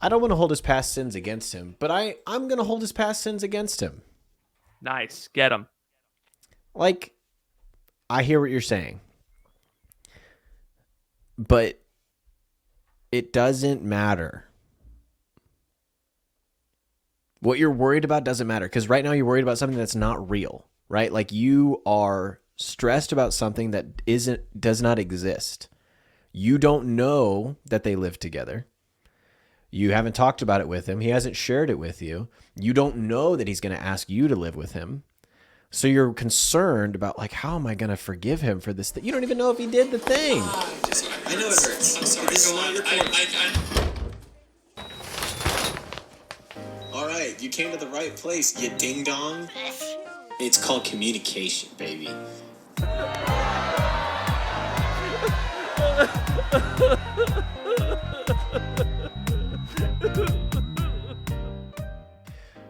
I don't want to hold his past sins against him, but I'm going to hold his past sins against him. Nice. Get him. Like, I hear what you're saying, but it doesn't matter. What you're worried about doesn't matter, because right now you're worried about something that's not real, right? Like, you are stressed about something that does not exist. You don't know that they live together. You haven't talked about it with him. He hasn't shared it with you. You don't know that he's going to ask you to live with him. So you're concerned about, like, how am I going to forgive him for this thing? You don't even know if he did the thing. I know it hurts. I'm sorry. All right, you came to the right place, you ding dong. It's called communication, baby.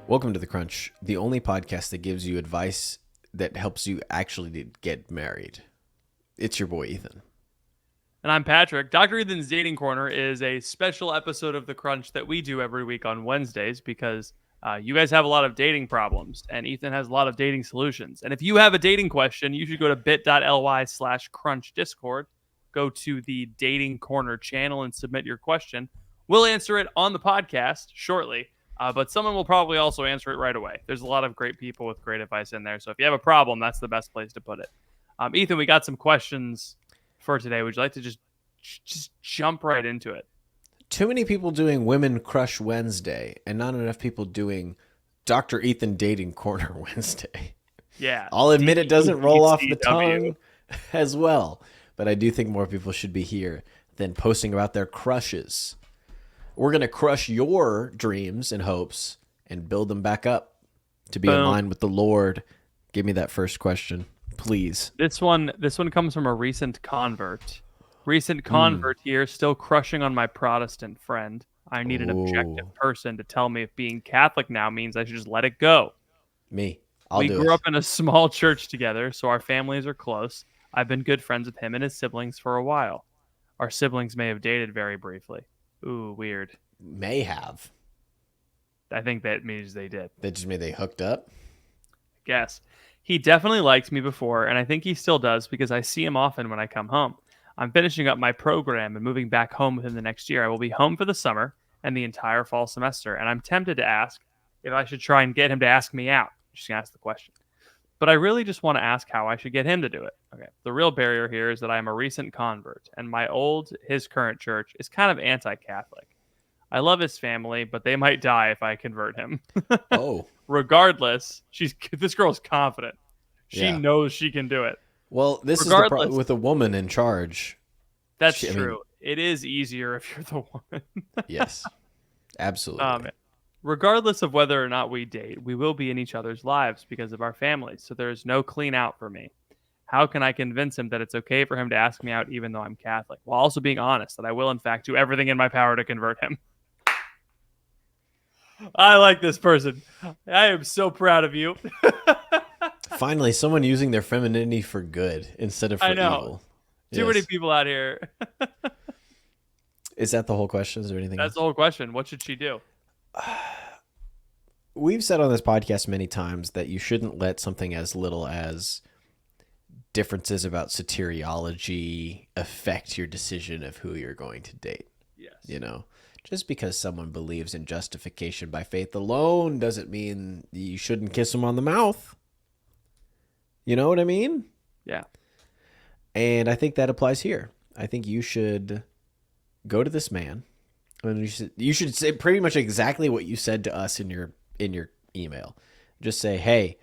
Welcome to The Crunch, the only podcast that gives you advice that helps you actually get married. It's your boy, Ethan. And I'm Patrick. Dr. Ethan's Dating Corner is a special episode of The Crunch that we do every week on Wednesdays because you guys have a lot of dating problems and Ethan has a lot of dating solutions. And if you have a dating question, you should go to bit.ly/crunch discord, go to the Dating Corner channel and submit your question. We'll answer it on the podcast shortly. But someone will probably also answer it right away. There's a lot of great people with great advice in there. So if you have a problem, that's the best place to put it. Ethan, we got some questions for today. Would you like to just jump right into it? Too many people doing Women Crush Wednesday and not enough people doing Dr. Ethan Dating Corner Wednesday. Yeah. I'll admit it doesn't roll off the tongue as well. But I do think more people should be here than posting about their crushes. We're going to crush your dreams and hopes and build them back up to be in line with the Lord. Give me that first question, please. This one comes from a recent convert. Recent convert here, still crushing on my Protestant friend. I need an objective person to tell me if being Catholic now means I should just let it go. Me. We grew up in a small church together, so our families are close. I've been good friends with him and his siblings for a while. Our siblings may have dated very briefly. Ooh, weird. May have. I think that means they did. That just mean they hooked up? Guess. He definitely liked me before, and I think he still does because I see him often when I come home. I'm finishing up my program and moving back home within the next year. I will be home for the summer and the entire fall semester, and I'm tempted to ask if I should try and get him to ask me out. Just gonna ask the question. But I really just want to ask how I should get him to do it. Okay. The real barrier here is that I am a recent convert, and his current church is kind of anti-Catholic. I love his family, but they might die if I convert him. Oh. Regardless, this girl's confident. She knows she can do it. Well, this is the problem with a woman in charge. That's true. It is easier if you're the woman. Yes, absolutely. Regardless of whether or not we date, we will be in each other's lives because of our families, so there is no clean out for me. How can I convince him that it's okay for him to ask me out even though I'm Catholic, while also being honest that I will in fact do everything in my power to convert him? I like this person. I am so proud of you. Finally, someone using their femininity for good instead of for evil. Too many people out here. Is that the whole question? Is there anything else? The whole question. What should she do? We've said on this podcast many times that you shouldn't let something as little as differences about soteriology affect your decision of who you're going to date. Yes. You know, just because someone believes in justification by faith alone doesn't mean you shouldn't kiss them on the mouth. You know what I mean? Yeah. And I think that applies here. I think you should go to this man, and you should say pretty much exactly what you said to us in your email. Just say, "Hey,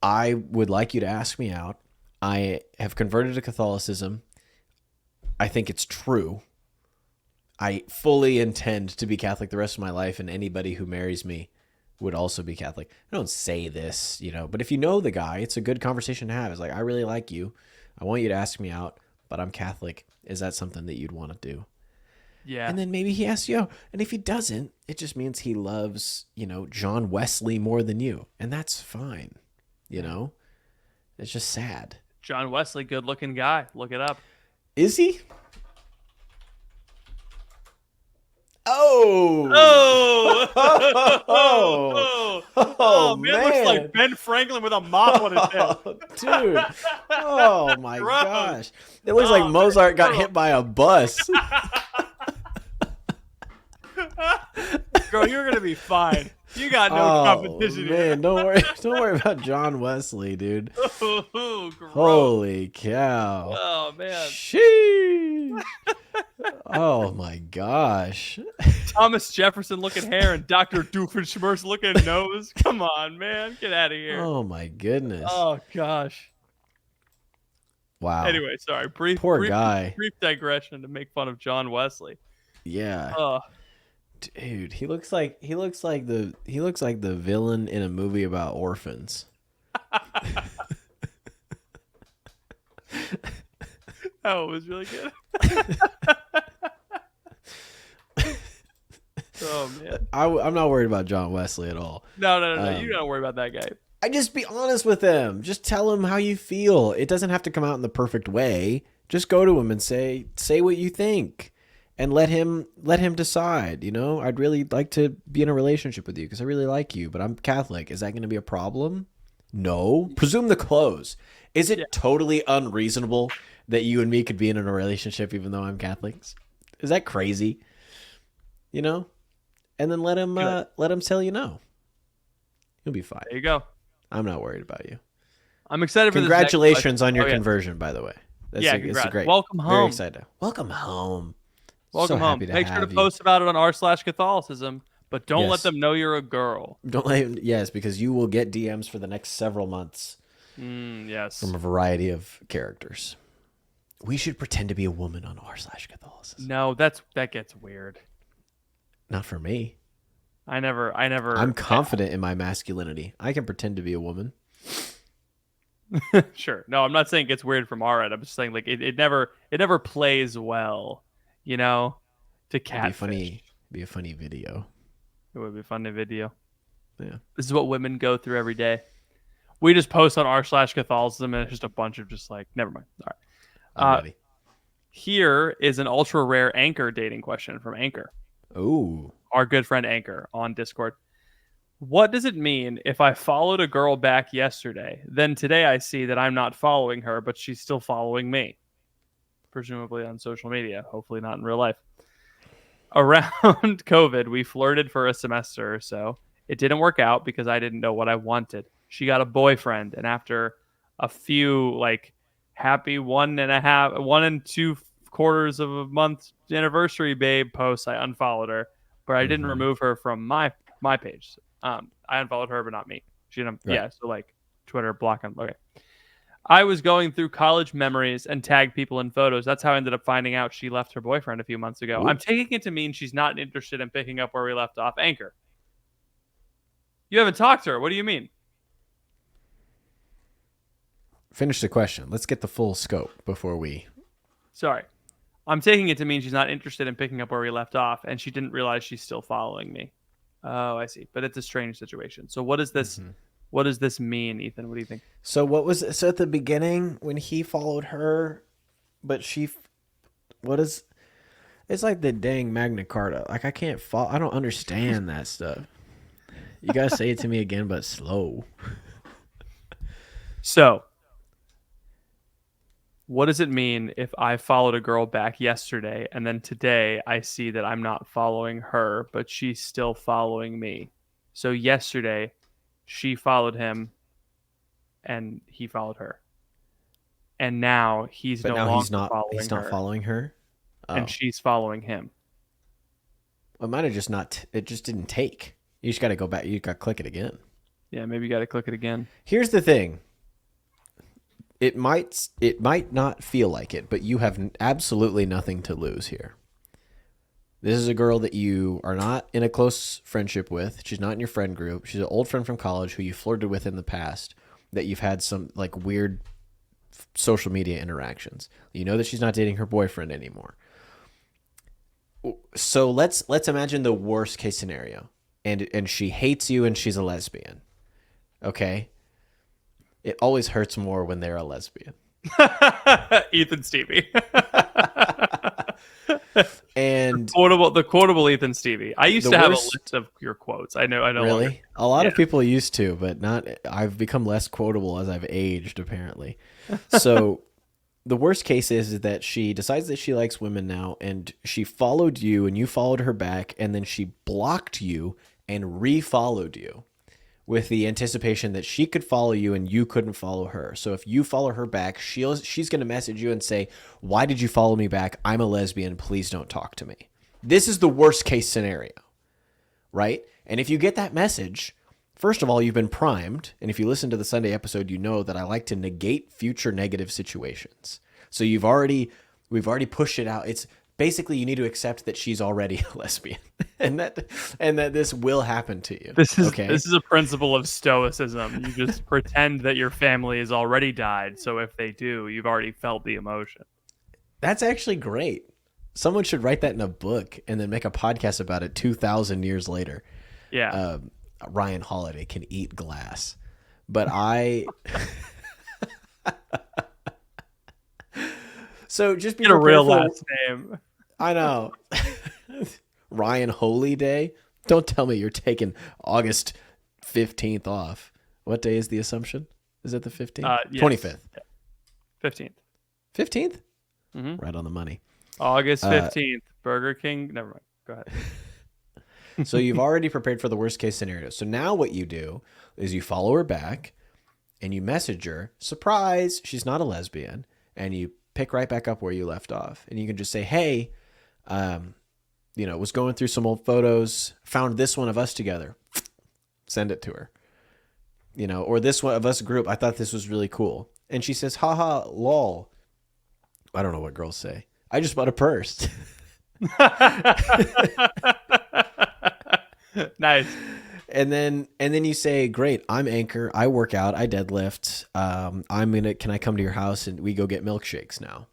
I would like you to ask me out. I have converted to Catholicism. I think it's true. I fully intend to be Catholic the rest of my life, and anybody who marries me would also be Catholic." I don't say this, but if you know the guy, it's a good conversation to have. It's like, I really like you. I want you to ask me out, but I'm Catholic. Is that something that you'd want to do? Yeah. And then maybe he asks you out. And if he doesn't, it just means he loves, John Wesley more than you. And that's fine. It's just sad. John Wesley, good looking guy. Look it up. Is he? Oh. Oh, Man looks like man. Ben Franklin with a mop on his head. Oh, dude. Oh my Gross. gosh. It looks like Mozart got hit by a bus. Girl, you're gonna be fine. You got no competition man, here. don't worry about John Wesley, dude. Ooh, gross. Holy cow. Oh man. Sheesh. Oh my gosh. Thomas Jefferson looking hair and Dr. Doofenshmirtz looking nose. Come on, man. Get out of here. Oh my goodness. Oh gosh. Wow. Anyway, sorry. Brief guy. Brief digression to make fun of John Wesley. Yeah. Oh. Dude, he looks like the villain in a movie about orphans. Oh, it was really good. Oh man. I'm not worried about John Wesley at all. No. You don't worry about that guy. I just be honest with him. Just tell him how you feel. It doesn't have to come out in the perfect way. Just go to him and say what you think, and let him decide. You know, I'd really like to be in a relationship with you because I really like you, but I'm Catholic. Is that going to be a problem? No. Presume the close. Is it totally unreasonable that you and me could be in a relationship even though I'm Catholics? Is that crazy? You know? And then let him tell you no. You'll be fine. There you go. I'm not worried about you. I'm excited for Congratulations on your conversion, by the way. Congrats. It's great. Welcome home. Very excited. Welcome home. Welcome so home. Happy to Make sure to have you. post about it on r/Catholicism, but don't let Yes. them know you're a girl. Don't let yes, because you will get DMs for the next several months Yes. from a variety of characters. We should pretend to be a woman on r/Catholicism. No, that gets weird. Not for me. I never. I'm confident in my masculinity. I can pretend to be a woman. Sure. No, I'm not saying it gets weird from our end. I'm just saying like it never plays well, you know, to catfish. Be a funny video. It would be a funny video. Yeah. This is what women go through every day. We just post on r/Catholicism and it's just a bunch of just like, never mind. All right. I'm ready. Here is an ultra rare Ankor dating question from Ankor. Ooh. Our good friend Ankor on Discord. What does it mean if I followed a girl back yesterday, then today I see that I'm not following her, but she's still following me? Presumably on social media, hopefully not in real life. Around COVID, we flirted for a semester or so. It didn't work out because I didn't know what I wanted. She got a boyfriend, and after a few like happy 1.25 of a month anniversary babe posts, I unfollowed her, but I didn't remove her from my page. I unfollowed her, but not me. She didn't. Right. Yeah, so like Twitter block on. Okay. I was going through college memories and tagged people in photos. That's how I ended up finding out she left her boyfriend a few months ago. Ooh. I'm taking it to mean she's not interested in picking up where we left off. Ankor. You haven't talked to her. What do you mean? Finish the question. Let's get the full scope before we. Sorry. I'm taking it to mean she's not interested in picking up where we left off, and she didn't realize she's still following me. Oh, I see. But it's a strange situation. So what is this? What does this mean, Ethan? What do you think? So what was it? So at the beginning when he followed her, but she, what is? It's like the dang Magna Carta. Like I can't follow. I don't understand that stuff. You gotta say it to me again, but slow. So, what does it mean if I followed a girl back yesterday and then today I see that I'm not following her, but she's still following me? So yesterday, she followed him and he followed her. And now he's But no now longer he's not. following He's not her, following her. Oh. and she's following him. It might have just not. It just didn't take. You just got to go back. You got to click it again. Yeah, maybe you got to click it again. Here's the thing. It might not feel like it, but you have absolutely nothing to lose here. This is a girl that you are not in a close friendship with. She's not in your friend group. She's an old friend from college who you flirted with in the past, that you've had some like weird social media interactions. You know that she's not dating her boyfriend anymore. So let's imagine the worst case scenario. And she hates you and she's a lesbian. Okay? It always hurts more when they're a lesbian. Ethan Stevie. And The quotable Ethan Stevie. I used The to have a worst- list of your quotes. I know. I no longer. really, a lot of Yeah. people used to, but not. I've become less quotable as I've aged, apparently. So the worst case is that she decides that she likes women now, and she followed you, and you followed her back, and then she blocked you and refollowed you, with the anticipation that she could follow you and you couldn't follow her. So if you follow her back, she's going to message you and say, "Why did you follow me back? I'm a lesbian. Please don't talk to me." This is the worst case scenario, right? And if you get that message, first of all, you've been primed. And if you listen to the Sunday episode, you know that I like to negate future negative situations. So we've already pushed it out. It's basically, you need to accept that she's already a lesbian and that this will happen to you. This is okay. This is a principle of stoicism. You just pretend that your family has already died, so if they do, you've already felt the emotion. That's actually great. Someone should write that in a book and then make a podcast about it 2,000 years later. Yeah. Ryan Holiday can eat glass. But I... So just be Get a real prepared last name. I know. Ryan Holy Day? Don't tell me you're taking August 15th off. What day is the Assumption? Is it the 15th? Yes. 25th. 15th. 15th? Mm-hmm. Right on the money. August 15th. Burger King. Never mind. Go ahead. So you've already prepared for the worst case scenario. So now what you do is you follow her back and you message her. Surprise, she's not a lesbian. And you pick right back up where you left off. And you can just say, "Hey, was going through some old photos, found this one of us together." Send it to her. Or this one of us group. I thought this was really cool. And she says, "Haha, lol." I don't know what girls say. "I just bought a purse." Nice. And then you say, "Great, I'm Ankor. I work out. I deadlift. Can I come to your house and we go get milkshakes now?"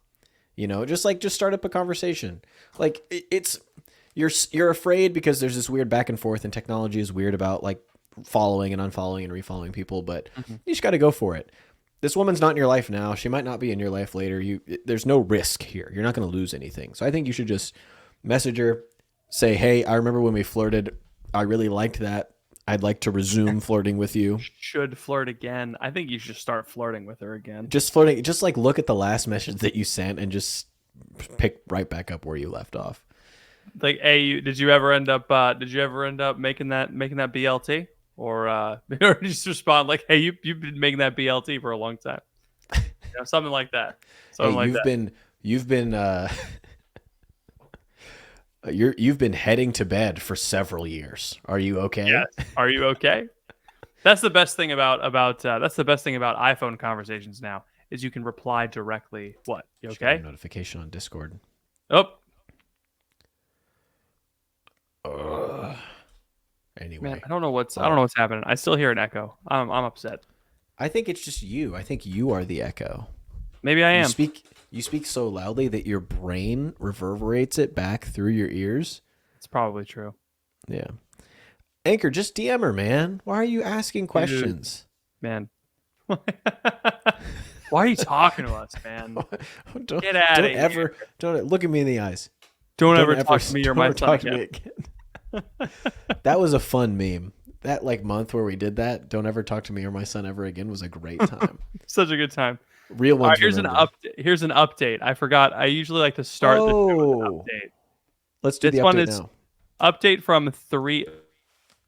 Just start up a conversation. Like you're afraid because there's this weird back and forth, and technology is weird about like following and unfollowing and refollowing people, but you just got to go for it. This woman's not in your life now. She might not be in your life later. There's no risk here. You're not going to lose anything. So I think you should just message her, say, "Hey, I remember when we flirted. I really liked that. I'd like to resume flirting with you." Should flirt again. I think you should start flirting with her again. Just flirting. Just like look at the last message that you sent and just pick right back up where you left off. Like, hey, did you ever end up making that BLT? Or just respond like, "Hey, you've been making that BLT for a long time." Something like that. You've been heading to bed for several years. Are you okay? Yes. Are you okay? That's the best thing about iPhone conversations now is you can reply directly. What? You Just got a okay? notification on Discord. Oh, Anyway, man, I don't know what's happening. I still hear an echo. I'm upset. I think it's just you. I think you are the echo. Maybe I am. You speak so loudly that your brain reverberates it back through your ears. It's probably true. Yeah. Ankor, just DM her, man. Why are you asking questions? Man. Why are you talking to us, man? Get out of here. Don't look at me in the eyes. Don't ever talk to me or my son again. That was a fun meme. That month where we did that, "Don't ever talk to me or my son ever again," was a great time. Such a good time. Real ones. All right, here's an update. I forgot. I usually like to start the show with an update. Let's do This the one update is now. Update from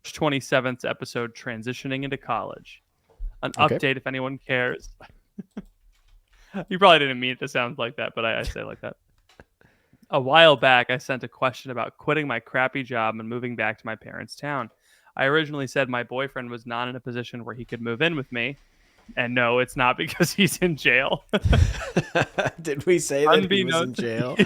27th episode, transitioning into college. An update if anyone cares. You probably didn't mean it to sound like that, but I say it like that. A while back, I sent a question about quitting my crappy job and moving back to my parents' town. I originally said my boyfriend was not in a position where he could move in with me. And no, it's not because he's in jail. Did we say that he was in jail?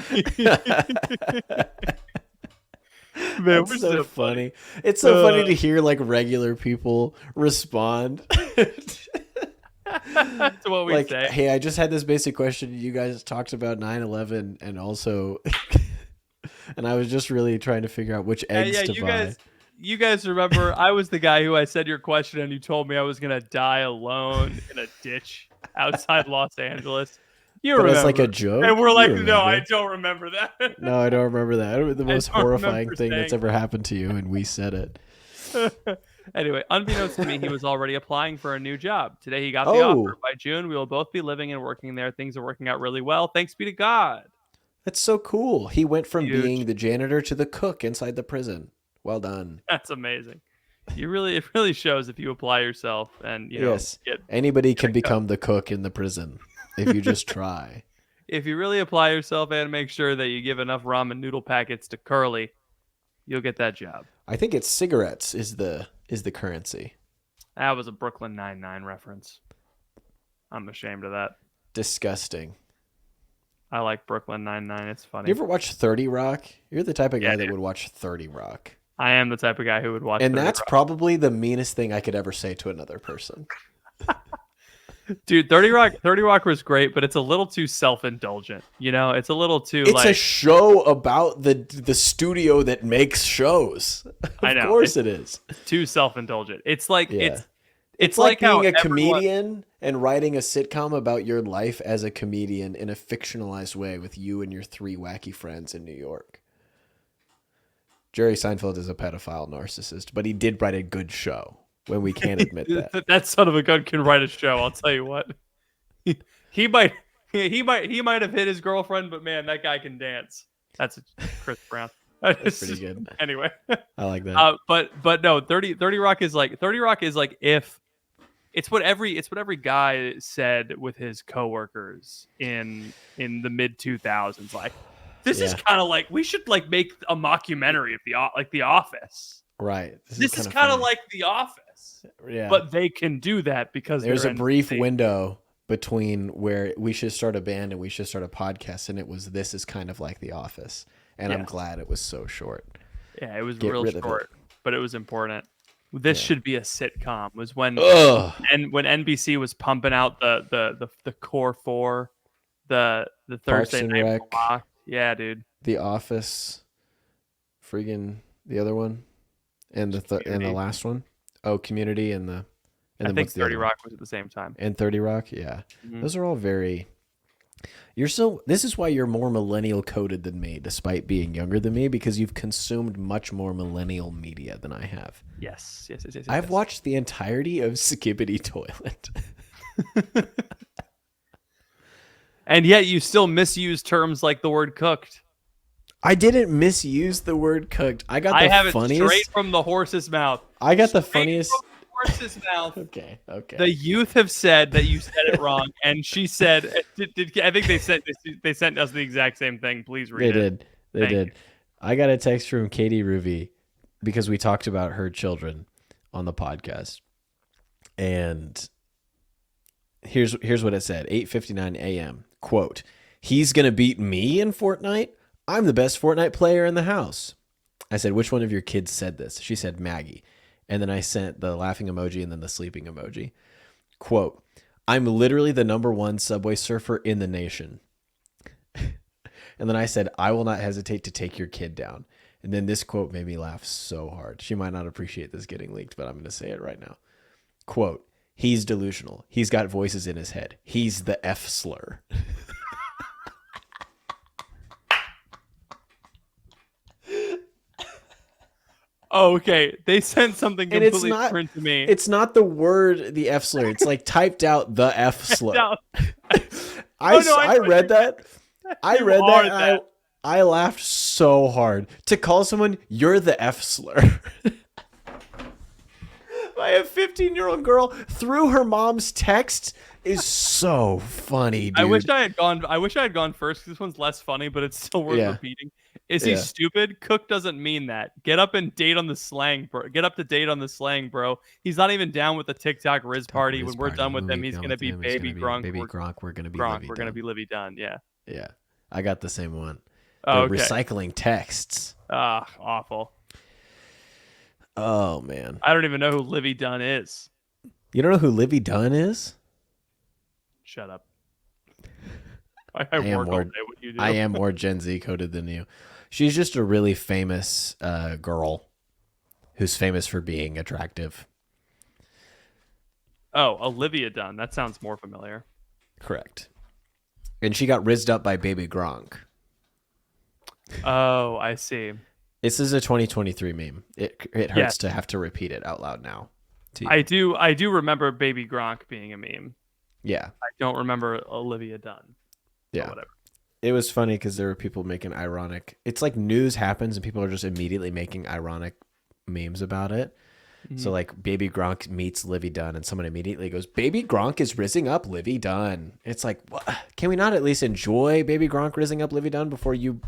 Man, That's so funny. It's so funny to hear regular people respond. That's what we say. "Hey, I just had this basic question. You guys talked about 9/11 and also..." And I was just really trying to figure out which eggs to buy. You guys remember I was the guy who I said your question and you told me I was going to die alone in a ditch outside Los Angeles. You but remember. as like a joke. And we're You like, no, remember. I don't remember that. No, I don't remember that. The most don't horrifying remember thing that's saying ever happened to you, and we said it. Anyway, unbeknownst to me, he was already applying for a new job. Today he got the Oh. offer. By June, we will both be living and working there. Things are working out really well. Thanks be to God. That's so cool. He went from Huge. being the janitor to the cook inside the prison. Well done. That's amazing. It really shows if you apply yourself and Yes. Anybody can become the cook in the prison if you just try. If you really apply yourself and make sure that you give enough ramen noodle packets to Curly, you'll get that job. I think it's cigarettes is the currency. That was a Brooklyn Nine-Nine reference. I'm ashamed of that. Disgusting. I like Brooklyn Nine-Nine. It's funny. You ever watch 30 Rock? You're the type of guy Yeah, that dude. would watch 30 Rock. I am the type of guy who would watch. And 30 that's Rock. probably the meanest thing I could ever say to another person. Dude, 30 Rock was great, but it's a little too self-indulgent. It's a little too It's a show about the studio that makes shows. I know. Of course it is. too self-indulgent. It's like Yeah. it's like how being a everyone- comedian and writing a sitcom about your life as a comedian in a fictionalized way with you and your 3 wacky friends in New York. Jerry Seinfeld is a pedophile narcissist, but he did write a good show when we can't admit that. That son of a gun can write a show. I'll tell you what. He might have hit his girlfriend, but man, that guy can dance. That's Chris Brown. That's pretty good. Anyway, I like that. but no, 30 Rock is like if it's what every guy said with his coworkers in the mid 2000s. Like, this is kind of like we should like make a mockumentary of the Office. Right. This is kind of like The Office. Yeah. But they can do that because there's a they're brief NBC. window between where we should start a band and we should start a podcast, and it was this is kind of like The Office. And I'm Yes. glad it was so short. Yeah, it was Get real rid of short, but it was important. This should be a sitcom. Was when Ugh. and when NBC was pumping out the core 4, the Thursday and night Rec. block. Yeah, dude. The Office, friggin' the other one, and the Community. last one. Oh, Community and I then think what's the 30 other one? Rock was at the same time. And 30 Rock. Yeah, Mhm. those are all very. This is why you're more millennial coded than me, despite being younger than me, because you've consumed much more millennial media than I have. Yes. I've watched the entirety of Skibbity Toilet. And yet you still misuse terms like the word cooked. I didn't misuse the word cooked. I got I the have it funniest. straight from the horse's mouth. I got the Straight funniest. from the horse's mouth. Okay. The youth have said that you said it wrong, and she said, I think they sent us the exact same thing. Please read it. They Thank did. you. I got a text from Katie Ruby because we talked about her children on the podcast. And here's what it said. 8:59 a.m. Quote, "He's going to beat me in Fortnite? I'm the best Fortnite player in the house." I said, "Which one of your kids said this?" She said, "Maggie." And then I sent the laughing emoji and then the sleeping emoji. Quote, "I'm literally the #1 Subway surfer in the nation." And then I said, "I will not hesitate to take your kid down." And then this quote made me laugh so hard. She might not appreciate this getting leaked, but I'm going to say it right now. Quote, "He's delusional. He's got voices in his head. He's the F slur." Oh, okay. They sent something And it's completely not- different to me. It's not the word, the F slur. It's like typed out the F slur. No. I Oh, no, I know read that. I You read are that. that. I laughed so hard to call someone "you're the F slur" by a 15-year-old girl through her mom's text is so funny, dude. I wish I had gone first because this one's less funny, but it's still worth Yeah. repeating. Is he Yeah. stupid? Cook doesn't mean that. Get up and date on the slang, bro. Get up to date on the slang, bro. He's not even down with the TikTok Riz party. When we're done with him, he's gonna be baby Gronk. Baby Gronk. We're gonna be Gronk. Livy We're gonna Dunn. be Livy Dunn. Yeah. Yeah, I got the same one. Oh, They're okay. recycling texts. Ah, awful. Oh man, I don't even know who Livy Dunn is. you don't know who Livy Dunn is? Shut up. I am work more- all day. What do you do? I am more Gen Z coded than you. She's just a really famous girl who's famous for being attractive. Oh, Olivia Dunn. That sounds more familiar. Correct. And she got rizzed up by Baby Gronk. Oh, I see. This is a 2023 meme. It hurts Yes. to have to repeat it out loud now. To you. I do remember Baby Gronk being a meme. Yeah. I don't remember Olivia Dunn. Yeah. Whatever. It was funny because there were people making ironic. It's like news happens and people are just immediately making ironic memes about it. Mm-hmm. So like Baby Gronk meets Livy Dunn and someone immediately goes, Baby Gronk is rizzing up Livy Dunn. It's like, what? Can we not at least enjoy Baby Gronk rizzing up Livy Dunn before you...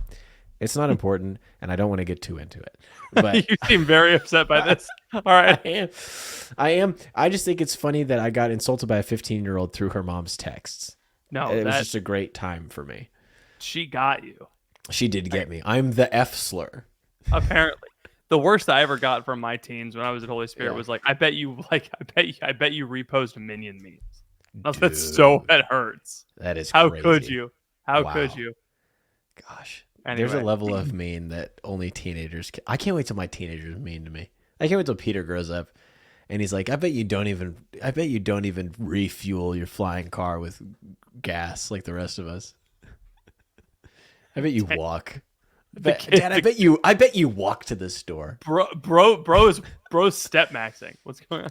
It's not important, and I don't want to get too into it. But You seem very upset by this. All right. I am. I just think it's funny that I got insulted by a 15-year-old through her mom's texts. No, It was just a great time for me. she got you. She did get me. I'm the F slur. Apparently. The worst I ever got from my teens when I was at Holy Spirit was like, I bet you repost Minion memes. That hurts. That is How crazy. could you? How Wow. could you? Gosh. Anyway. There's a level of mean that only teenagers can. I can't wait till my teenagers are mean to me. I can't wait till Peter grows up and he's like, I bet you don't even refuel your flying car with gas like the rest of us. I bet you walk. Dad, I bet you walk to the store. Bro's step maxing. What's going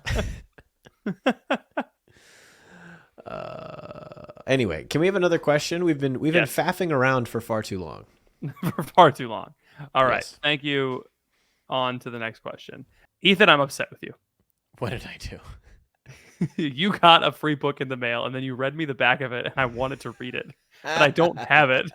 on? Anyway, can we have another question? We've been faffing around for far too long. For far too long. All right. Yes. Thank you. On to the next question. Ethan, I'm upset with you. What did I do? You got a free book in the mail and then you read me the back of it and I wanted to read it. But I don't have it.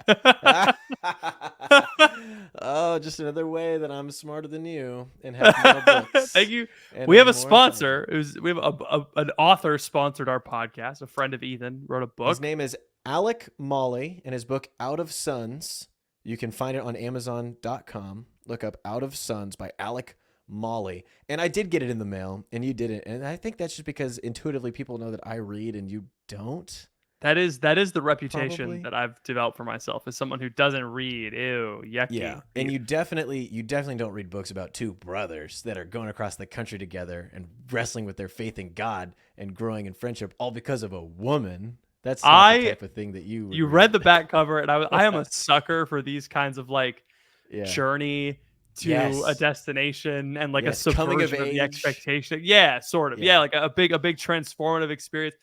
Oh, just another way that I'm smarter than you and have more books. Thank you. And We have I'm a more sponsor. We have an author sponsored our podcast. A friend of Ethan wrote a book. His name is Alec Molly, and his book Out of Suns. You can find it on Amazon.com. Look up Out of Suns by Alec Molly. And I did get it in the mail, and you didn't. And I think that's just because intuitively people know that I read and you don't. That is the reputation Probably. that I've developed for myself as someone who doesn't read. Ew, yucky. Yeah, and you definitely don't read books about two brothers that are going across the country together and wrestling with their faith in God and growing in friendship, all because of a woman. That's not the type of thing that you. You read the back cover, and I am a sucker for these kinds of like Yeah. journey to Yes. a destination and like Yes, a coming subversion of of the age. expectation. Yeah, sort of. Yeah. Yeah, like a big transformative experience.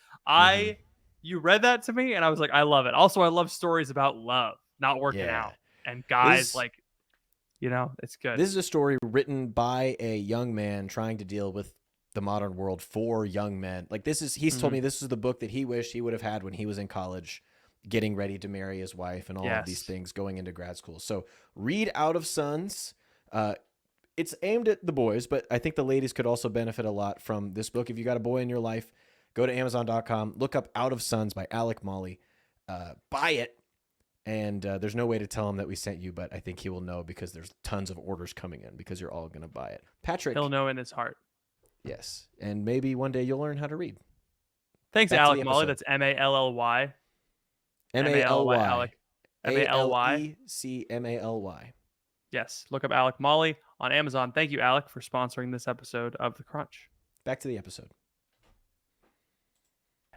You read that to me, and I was like, I love it. Also, I love stories about love, not working Yeah. out, and guys This- like, it's good. This is a story written by a young man trying to deal with the modern world for young men. Like he's told me this is the book that he wished he would have had when he was in college, getting ready to marry his wife and all of these Yes. things going into grad school. So read Out of Suns. It's aimed at the boys, but I think the ladies could also benefit a lot from this book. If you got a boy in your life, go to Amazon.com, look up Out of Suns by Alec Molly, buy it. And there's no way to tell him that we sent you, but I think he will know because there's tons of orders coming in because you're all going to buy it. Patrick. He'll know in his heart. Yes. And maybe one day you'll learn how to read. Thanks, Back to Alec the Molly. episode. That's Mally. M-A-L-Y. Alec. Mally. Alecmally. Yes, look up Alec Molly on Amazon. Thank you, Alec, for sponsoring this episode of The Crunch. Back to the episode.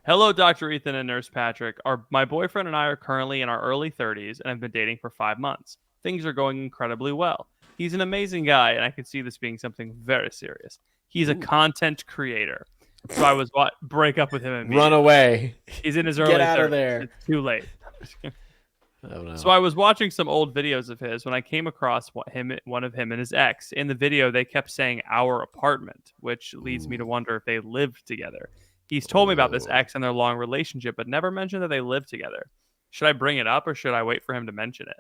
Hello, Dr. Ethan and Nurse Patrick. My boyfriend and I are currently in our early 30s and have been dating for 5 months. Things are going incredibly well. He's an amazing guy, and I could see this being something very serious. He's a content creator. So I was break up with him immediately. Run away. He's in his early 30s. Get out of there. It's too late. Oh, no. So I was watching some old videos of his when I came across one of him and his ex. In the video, they kept saying our apartment, which leads me to wonder if they lived together. He's told me about this ex and their long relationship, but never mentioned that they lived together. Should I bring it up or should I wait for him to mention it?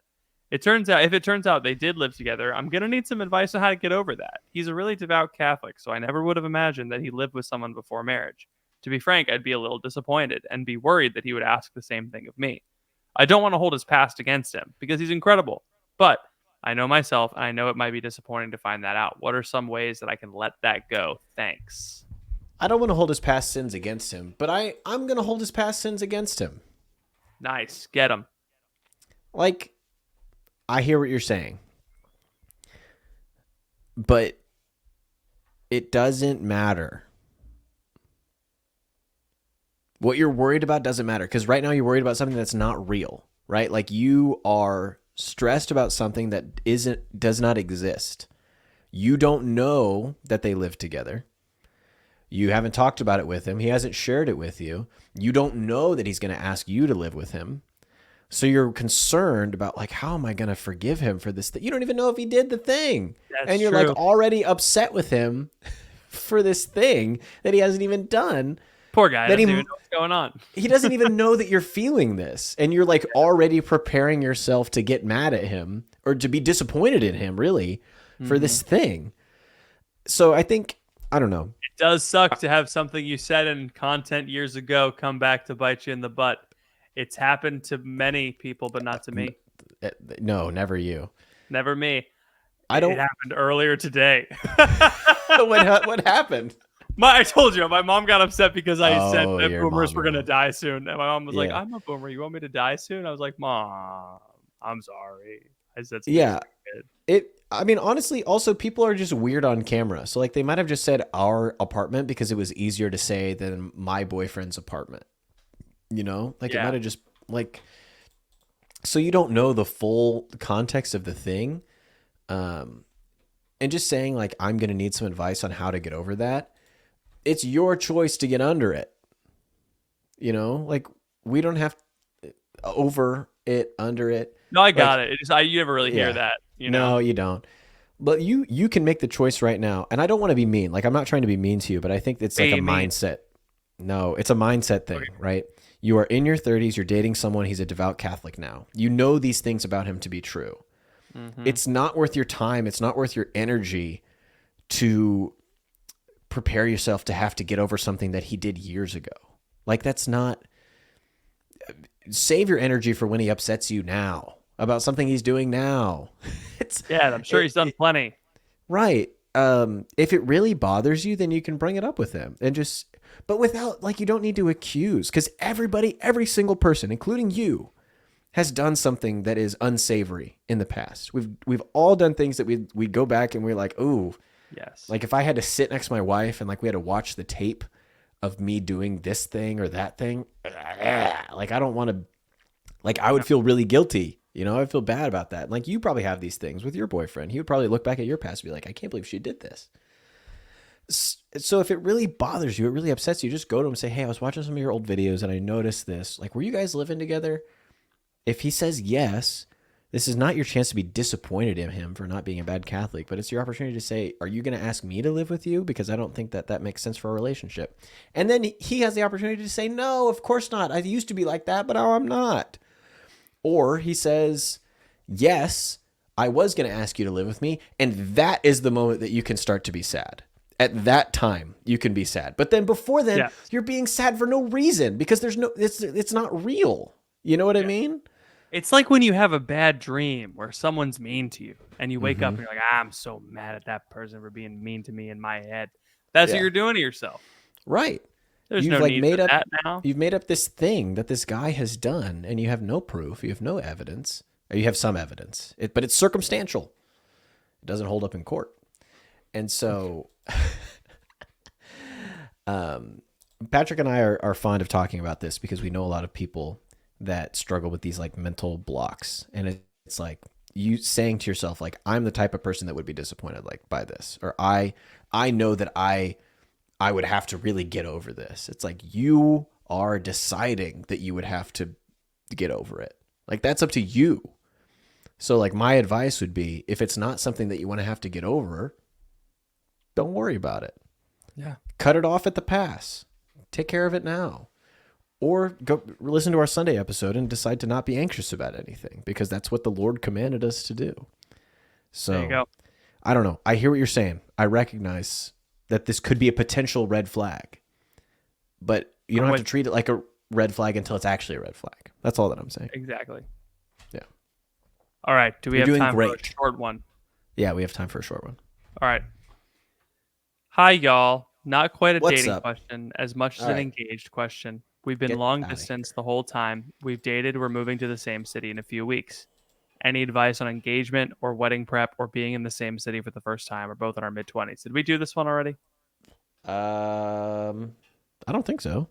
If it turns out they did live together, I'm going to need some advice on how to get over that. He's a really devout Catholic, so I never would have imagined that he lived with someone before marriage. To be frank, I'd be a little disappointed and be worried that he would ask the same thing of me. I don't want to hold his past against him because he's incredible, but I know myself and I know it might be disappointing to find that out. What are some ways that I can let that go? Thanks. I don't want to hold his past sins against him, but I'm going to hold his past sins against him. Nice. Get him. Like, I hear what you're saying, but it doesn't matter. What you're worried about doesn't matter, because right now you're worried about something that's not real, right? Like you are stressed about something that does not exist. You don't know that they live together. You haven't talked about it with him. He hasn't shared it with you. You don't know that he's going to ask you to live with him. So you're concerned about like, how am I going to forgive him for this thing? You don't even know if he did the thing. That's And you're true. like already upset with him for this thing that he hasn't even done. Poor guy. That Doesn't even know what's going on. He doesn't even know that you're feeling this. And you're like already preparing yourself to get mad at him or to be disappointed in him, really, for this thing. So I think, I don't know. It does suck to have something you said in content years ago come back to bite you in the butt. It's happened to many people, but not to me. No, never you. Never me. I don't. It happened earlier today. What happened? I told you, my mom got upset because I said that your boomers mom, were your going to mom. die soon. And my mom was like, Yeah. I'm a boomer. You want me to die soon? I was like, Mom, I'm sorry. I said something Yeah. stupid. I mean, honestly, also people are just weird on camera. So like they might have just said our apartment because it was easier to say than my boyfriend's apartment. You know, like it might have just like, so you don't know the full context of the thing. And just saying like, I'm going to need some advice on how to get over that. It's your choice to get under it. You know, like we don't have over it, under it. No, I got it. You never really hear Yeah. that. You know? No, you don't. But you can make the choice right now. And I don't want to be mean. Like I'm not trying to be mean to you, but I think it's like a mindset. No, it's a mindset thing, right? You are in your 30s, you're dating someone, he's a devout Catholic now. You know these things about him to be true. It's not worth your time, it's not worth your energy to prepare yourself to have to get over something that he did years ago. Like that's not, save your energy for when he upsets you now about something he's doing now. I'm sure he's done plenty. Right. If it really bothers you, then you can bring it up with him and just, but without like, you don't need to accuse, because every single person, including you, has done something that is unsavory in the past. We've all done things that we go back and we're like, ooh, Yes. like if I had to sit next to my wife and like we had to watch the tape of me doing this thing or that thing, like I don't want to, like I would feel really guilty. You know, I feel bad about that. Like you probably have these things with your boyfriend. He would probably look back at your past and be like, I can't believe she did this. So if it really bothers you, it really upsets you, just go to him and say, hey, I was watching some of your old videos and I noticed this. Like, were you guys living together? If he says yes, this is not your chance to be disappointed in him for not being a bad Catholic, but it's your opportunity to say, are you going to ask me to live with you? Because I don't think that makes sense for a relationship. And then he has the opportunity to say, no, of course not. I used to be like that, but now I'm not. Or he says, yes, I was going to ask you to live with me. And that is the moment that you can start to be sad. At that time, you can be sad. But then before then, you're being sad for no reason because it's not real. You know what I mean? It's like when you have a bad dream where someone's mean to you and you wake up and you're like, I'm so mad at that person for being mean to me in my head. That's what you're doing to yourself. Right. There's You've no like need made for up that now. You've made up this thing that this guy has done and you have no proof, you have no evidence. Or you have some evidence. But it's circumstantial. It doesn't hold up in court. And so Patrick and I are fond of talking about this because we know a lot of people that struggle with these like mental blocks. And it's like you saying to yourself, like, I'm the type of person that would be disappointed like by this, or I know that I would have to really get over this. It's like you are deciding that you would have to get over it. Like that's up to you. So like my advice would be, if it's not something that you want to have to get over, don't worry about it. Yeah. Cut it off at the pass. Take care of it now. Or go listen to our Sunday episode and decide to not be anxious about anything, because that's what the Lord commanded us to do. So There you go. I don't know. I hear what you're saying. I recognize that this could be a potential red flag, but you don't have to treat it like a red flag until it's actually a red flag. That's all that I'm saying. Exactly. Yeah. All right. Do we You're have doing time for a great. short one? Yeah, we have time for a short one. All right. Hi, y'all. Not quite a What's dating up? question as much as All an right. engaged question. We've been Get long outta distance the whole time. We've dated. We're moving to the same city in a few weeks. Any advice on engagement or wedding prep or being in the same city for the first time? We're both in our mid-20s. Did we do this one already? I don't think so.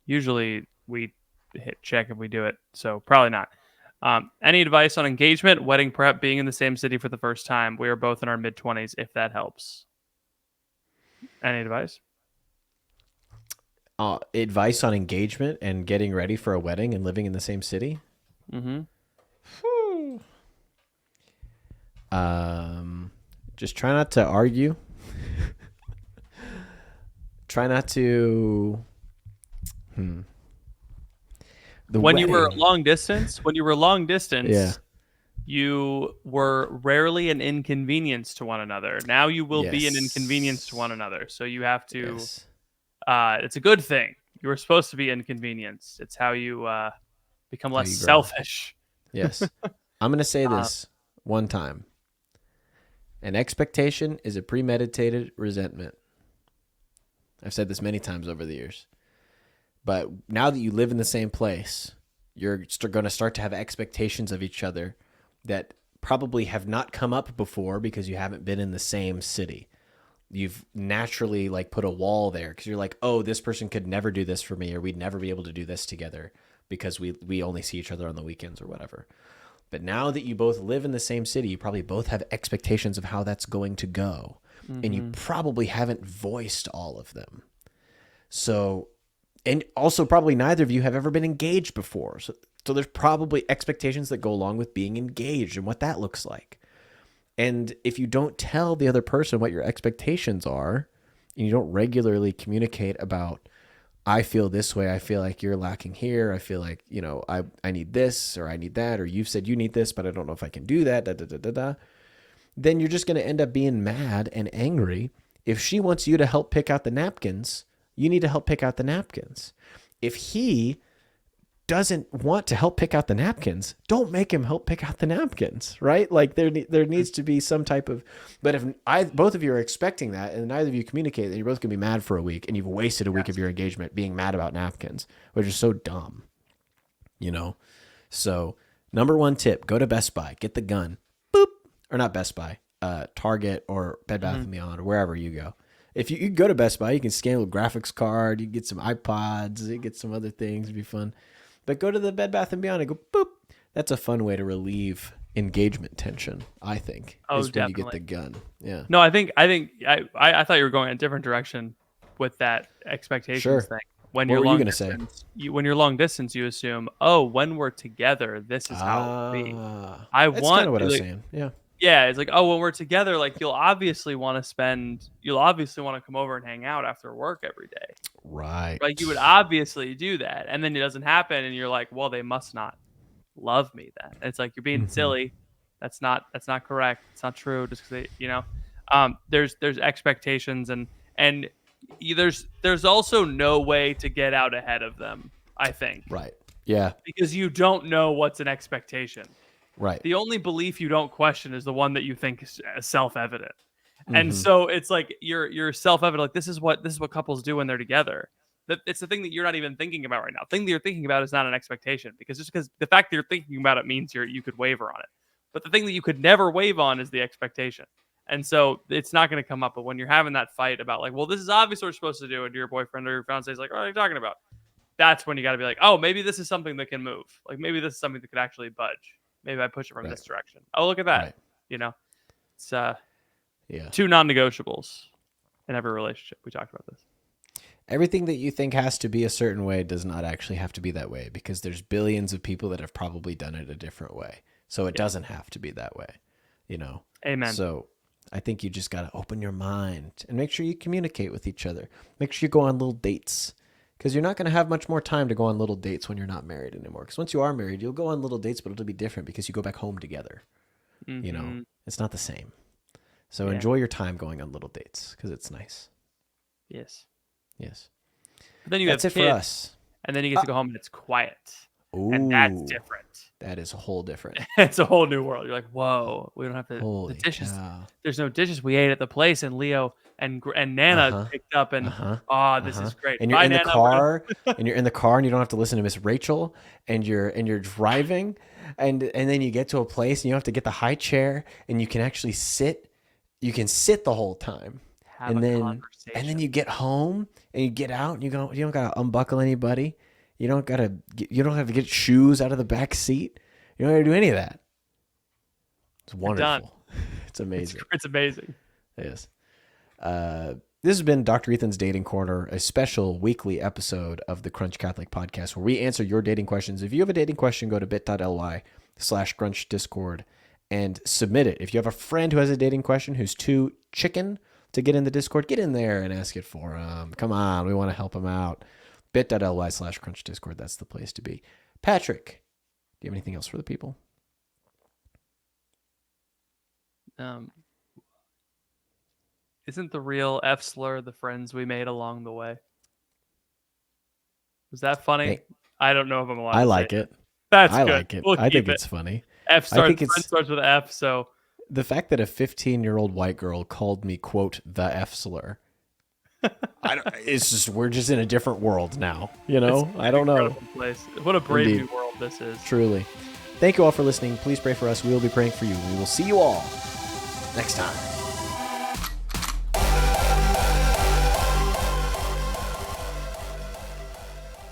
Usually we hit check if we do it, so probably not. Any advice on engagement, wedding prep, being in the same city for the first time? We are both in our mid-20s, if that helps. Any advice? Advice on engagement and getting ready for a wedding and living in the same city? Mm-hmm. Just try not to argue. Try not to. When you were long distance, Yeah. you were rarely an inconvenience to one another. Now you will be an Yes. inconvenience to one another. So you have to. Yes. It's a good thing. You were supposed to be inconvenienced. It's how you become less you grow. selfish. Yes. I'm going to say this one time. An expectation is a premeditated resentment. I've said this many times over the years. But now that you live in the same place, you're going to start to have expectations of each other that probably have not come up before because you haven't been in the same city. You've naturally like put a wall there because you're like, oh, this person could never do this for me, or we'd never be able to do this together because we only see each other on the weekends or whatever. But now that you both live in the same city, you probably both have expectations of how that's going to go. Mm-hmm. And you probably haven't voiced all of them. So, and also probably neither of you have ever been engaged before. So there's probably expectations that go along with being engaged and what that looks like. And if you don't tell the other person what your expectations are, and you don't regularly communicate about, I feel this way, I feel like you're lacking here, I feel like, I need this, or I need that, or you've said you need this, but I don't know if I can do that, then you're just going to end up being mad and angry. If she wants you to help pick out the napkins, you need to help pick out the napkins. If he doesn't want to help pick out the napkins, don't make him help pick out the napkins, right? Like there needs to be some type of, but if both of you are expecting that and neither of you communicate, then you're both going to be mad for a week and you've wasted a week of your engagement being mad about napkins, which is so dumb, So number one tip, go to Best Buy, get the gun, boop, or not Best Buy, Target or Bed Bath & Beyond or wherever you go. If you go to Best Buy, you can scan a graphics card, you can get some iPods, you get some other things, it'd be fun. But go to the Bed Bath & Beyond and go, boop. That's a fun way to relieve engagement tension, I think. Oh, is definitely. When you get the gun. Yeah. No, I thought you were going a different direction with that expectations thing. When What you're were you long going to say? when you're long distance, you assume, oh, when we're together, this is how it'll be. That's kind of what I was saying. Yeah. Yeah, it's like, oh, when we're together, like you'll obviously want to come over and hang out after work every day. Right. Like you would obviously do that. And then it doesn't happen. And you're like, well, they must not love me then. And it's like, you're being silly. That's not correct. It's not true. Just because there's expectations and there's also no way to get out ahead of them, I think. Right. Yeah. Because you don't know what's an expectation. Right. The only belief you don't question is the one that you think is self-evident. And so it's like you're self-evident. Like this is what couples do when they're together. It's the thing that you're not even thinking about right now. The thing that you're thinking about is not an expectation because the fact that you're thinking about it means you could waver on it. But the thing that you could never wave on is the expectation. And so it's not going to come up. But when you're having that fight about like, well, this is obviously what we're supposed to do, and your boyfriend or your fiance is like, what are you talking about? That's when you got to be like, oh, maybe this is something that can move. Like maybe this is something that could actually budge. Maybe I push it from this direction. Oh, look at that. Right. It's two non-negotiables in every relationship. We talked about this. Everything that you think has to be a certain way does not actually have to be that way because there's billions of people that have probably done it a different way. So it doesn't have to be that way, Amen. So I think you just got to open your mind and make sure you communicate with each other. Make sure you go on little dates. Because you're not going to have much more time to go on little dates when you're not married anymore. Because once you are married, you'll go on little dates, but it'll be different because you go back home together. It's not the same. So enjoy your time going on little dates because it's nice. Yes. But then that's have it kids, for us. and then you get to go home and it's quiet. Ooh, and that's different. That is a whole different. It's a whole new world. You're like, whoa, we don't have to. Holy the dishes. cow. There's no dishes. We ate at the place, and Leo and Nana picked up, and this is great. And you're Bye, in the Nana. car, and you're in the car, and you don't have to listen to Miss Rachel, and you're driving, and then you get to a place, and you don't have to get the high chair, and you can actually sit. You can sit the whole time, have a conversation. And then you get home and you get out and you don't gotta unbuckle anybody. You don't have to get shoes out of the back seat. You don't have to do any of that. It's wonderful. It's amazing. It's amazing. It is. This has been Dr. Ethan's Dating Corner, a special weekly episode of the Crunch Catholic Podcast where we answer your dating questions. If you have a dating question, go to bit.ly/Crunch Discord and submit it. If you have a friend who has a dating question who's too chicken to get in the Discord, get in there and ask it for them. Come on, we want to help them out. Bit.ly/Crunch Discord. That's the place to be. Patrick, do you have anything else for the people? Isn't the real F slur the friends we made along the way? Was that funny? Hey, I don't know if I'm allowed I to like say it. That's I good. like it. We'll I think keep it's funny. Friend starts with F, so the fact that a 15-year-old white girl called me, quote, the F slur. It's just, we're just in a different world now. You know, I don't know. Place. What a brave Indeed. new world this is. Truly. Thank you all for listening. Please pray for us. We will be praying for you. We will see you all next time.